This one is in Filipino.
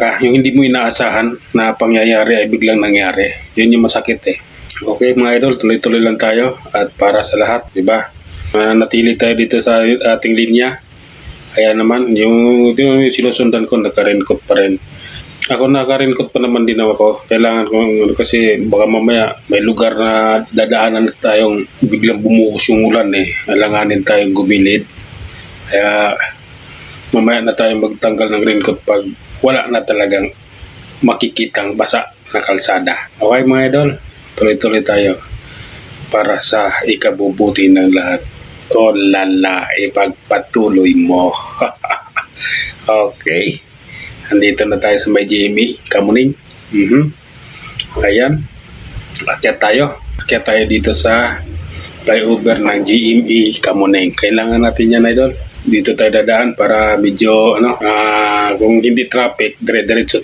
Saka yung hindi mo inaasahan na pangyayari ay biglang nangyari. Yun yung masakit eh. Okay mga idol, tuloy-tuloy lang tayo at para sa lahat, di ba? Natili tayo dito sa ating linya. Kaya naman, yung sinusundan ko, naka-raincoat pa rin. Ako naka-raincoat pa naman din ako. Kailangan ko kasi baka mamaya may lugar na dadaanan tayong biglang bumuhos yung ulan eh. Alanganin tayong gumilid. Kaya mamaya na tayong magtanggal ng raincoat pag wala na talagang makikitang basa na kalsada. Okay mga idol, tuloy-tuloy tayo para sa ikabubuti ng lahat. O lala, ipagpatuloy mo. Okay. Andito na tayo sa may GME, Kamuning. Ayan. Akyat tayo dito sa flyover ng GME, Kamuning. Kailangan natin yan, idol. Dito tayo dadaan para medyo kung hindi traffic, dire-diretso tayo.